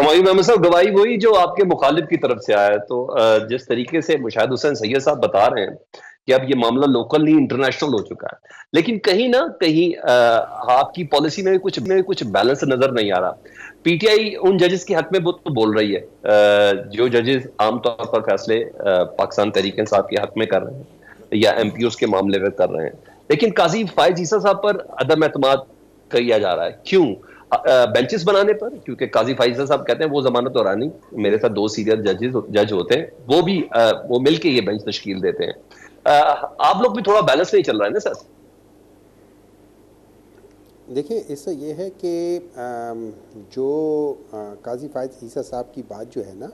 موئی محمد صاحب گواہی وہی جو آپ کے مخالف کی طرف سے آیا ہے. تو جس طریقے سے مشاہد حسین سید صاحب بتا رہے ہیں کہ اب یہ معاملہ لوکل نہیں انٹرنیشنل ہو چکا ہے, لیکن کہیں نہ کہیں آپ کی پالیسی میں کچھ بیلنس نظر نہیں آ رہا. پی ٹی آئی ان ججز کے حق میں وہ تو بول رہی ہے جو ججز عام طور پر فیصلے پاکستان تحریک انصاف کے حق میں کر رہے ہیں یا ایم پی اوز کے معاملے میں کر رہے ہیں, لیکن قاضی فائز عیسیٰ صاحب پر عدم اعتماد کیا جا رہا ہے. کیوں؟ بینچز بنانے پر, کیونکہ قاضی فائز صاحب کہتے ہیں وہ ضمانت ہو رہا نہیں, میرے ساتھ 2 سینئر جج ہوتے ہیں, وہ بھی وہ مل کے یہ بینچ تشکیل دیتے ہیں. آپ لوگ بھی تھوڑا بیلنس نہیں چل رہا ہے نا سر؟ دیکھیں اس سے یہ ہے کہ جو قاضی فائز عیسیٰ صاحب کی بات جو ہے نا,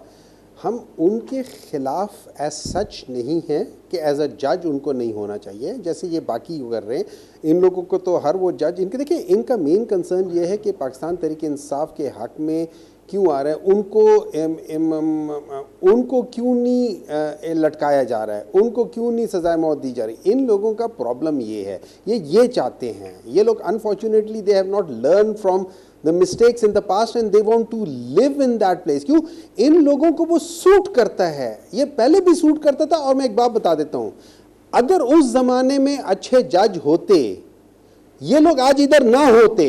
ہم ان کے خلاف ایز سچ نہیں ہیں کہ ایز اے جج ان کو نہیں ہونا چاہیے جیسے یہ باقی کر رہے ہیں. ان لوگوں کو تو ہر وہ جج ان کے, دیکھیں ان کا مین کنسرن یہ ہے کہ پاکستان تحریک انصاف کے حق میں کیوں آ رہا ہے, ان کو کیوں نہیں لٹکایا جا رہا ہے, ان کو کیوں نہیں سزائے موت دی جا رہی. ان لوگوں کا پرابلم یہ ہے, یہ چاہتے ہیں یہ لوگ. Unfortunately they have not learn from the mistakes in the past and they want to live in that place. کیوں؟ ان لوگوں کو وہ سوٹ کرتا ہے, یہ پہلے بھی سوٹ کرتا تھا. اور میں ایک بات بتا دیتا ہوں, اگر اس زمانے میں اچھے جج ہوتے یہ لوگ آج ادھر نہ ہوتے.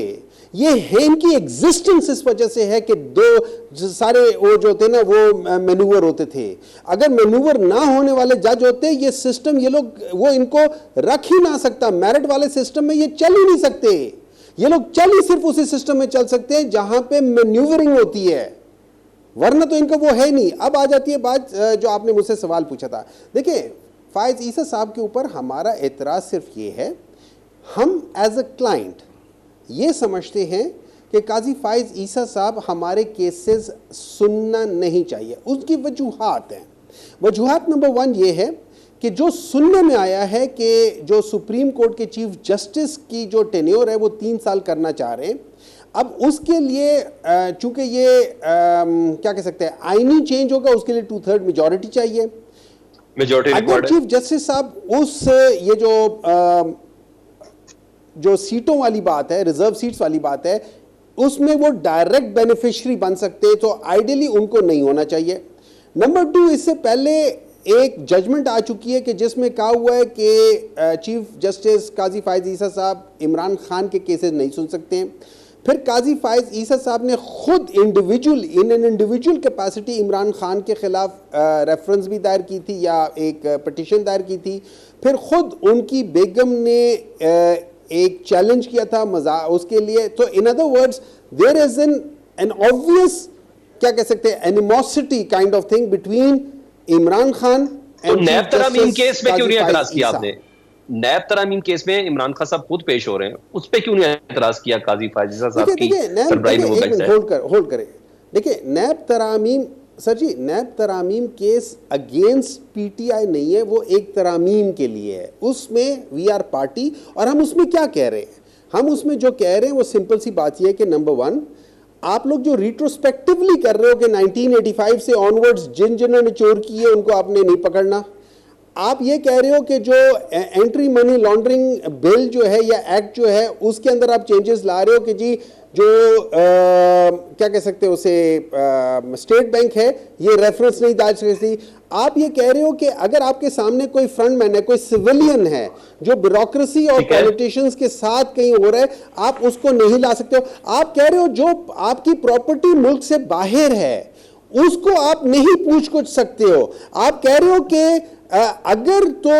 یہ ہے ان کی ایگزسٹنس اس وجہ سے ہے کہ سارے وہ جو تھے نا وہ مینوور ہوتے تھے. اگر مینوور نہ ہونے والے جج ہوتے یہ سسٹم یہ لوگ وہ ان کو رکھ ہی نہ سکتا. میرٹ والے سسٹم میں یہ چل ہی نہیں سکتے. یہ لوگ چل ہی صرف اسی سسٹم میں چل سکتے ہیں جہاں پہ مینیورنگ ہوتی ہے, ورنہ تو ان کا وہ ہے نہیں. اب آ جاتی ہے بات جو آپ نے مجھ سے سوال پوچھا تھا. دیکھیں فائز عیسیٰ صاحب کے اوپر ہمارا اعتراض صرف یہ ہے, ہم ایز اے کلائنٹ یہ سمجھتے ہیں کہ قاضی فائز عیسیٰ صاحب ہمارے کیسز سننا نہیں چاہیے. اس کی وجوہات ہیں. وجوہات نمبر 1 یہ ہے کہ جو سننے میں آیا ہے کہ جو سپریم کورٹ کے چیف جسٹس کی جو ٹینیور ہے وہ 3 سال کرنا چاہ رہے ہیں. اب اس کے لیے چونکہ یہ کیا کہہ سکتے ہیں آئینی چینج ہوگا, اس کے لیے 2/3 میجورٹی چاہیے. اگر چیف جسٹس صاحب اس یہ جو سیٹوں والی بات ہے, ریزرو سیٹس والی بات ہے, اس میں وہ ڈائریکٹ بینیفیشری بن سکتے تو آئیڈیلی ان کو نہیں ہونا چاہیے. نمبر 2, اس سے پہلے ایک ججمنٹ آ چکی ہے کہ جس میں کہا ہوا ہے کہ چیف جسٹس قاضی فائز عیسیٰ صاحب عمران خان کے کیسز نہیں سن سکتے ہیں. پھر قاضی فائز عیسیٰ صاحب نے خود انڈیویجول کیپیسٹی عمران خان کے خلاف ریفرنس بھی دائر کی تھی یا ایک پٹیشن دائر کی تھی. پھر خود ان کی بیگم نے ایک چیلنج کیا تھا اس کے لیے. تو in other words there is an obvious کیا کہہ سکتے ہیں animosity kind of thing between Imran Khan. تو نیب ترامیم کیس میں کیوں نہیں اعتراض کیا آپ نے؟ نیب ترامیم کیس میں عمران خان صاحب خود پیش ہو رہے ہیں, اس پہ کیوں نہیں اعتراض کیا قاضی فائز صاحب کی سربراہی میں وہ بینچ ہے؟ ہولڈ کریں. دیکھیں نیب ترامیم سر جی, نیب ترامیم case against P T I نہیں ہے, وہ ایک ترامیم کے لیے ہے. اس میں وی آر پارٹی. اور ہم اس میں کیا کہہ رہے ہیں, ہم اس میں جو کہہ رہے ہیں وہ سمپل سی بات یہ ہے کہ نمبر 1 آپ لوگ جو ریٹروسپیکٹیولی کر رہے ہو کہ 1985 سے آنورڈز جنہوں نے چور کی ہے ان کو آپ نے نہیں پکڑنا. آپ یہ کہہ رہے ہو کہ جو اینٹری منی لانڈرنگ بل جو ہے یا ایکٹ جو ہے اس کے اندر آپ چینجز لا رہے ہو کہ جی جو کیا کہہ سکتے ہیں اسے اسٹیٹ بینک ہے یہ ریفرنس نہیں ڈال سکتی. آپ یہ کہہ رہے ہو کہ اگر آپ کے سامنے کوئی فرنٹ مین ہے, کوئی سویلین ہے جو بیوروکریسی اور پولیٹیشینز کے ساتھ کہیں ہو رہا ہے, آپ اس کو نہیں لا سکتے ہو. آپ کہہ رہے ہو جو آپ کی پراپرٹی ملک سے باہر ہے اس کو آپ نہیں پوچھ کچھ سکتے ہو. آپ کہہ رہے ہو کہ اگر تو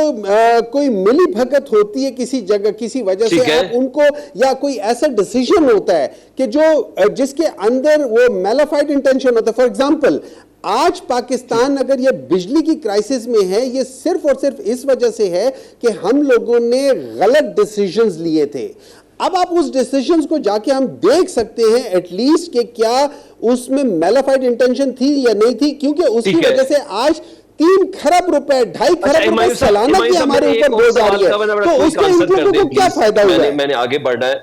کوئی ملی بھگت ہوتی ہے کسی جگہ کسی وجہ سے آپ ان کو, یا کوئی ایسا ڈیسیژن ہوتا ہے کہ جو جس کے اندر وہ میلافائڈ انٹینشن ہوتا ہے. فار ایگزامپل آج پاکستان اگر یہ بجلی کی کرائسس میں ہے یہ صرف اور صرف اس وجہ سے ہے کہ ہم لوگوں نے غلط ڈیسیژنز لیے تھے. اب آپ اس ڈیسیژنز کو جا کے ہم دیکھ سکتے ہیں ایٹ لیسٹ کہ کیا اس میں میلافائڈ انٹینشن تھی یا نہیں تھی, کیونکہ اس کی وجہ سے آج 3 کھرب روپے 2.5 کھرب روپے سالانہ کی ہمارے اوپر بوجھ آ رہی ہے. تو اس کا ان لوگوں کو کیا فائدہ ہوا ہے؟ میں نے آگے بڑھنا ہے,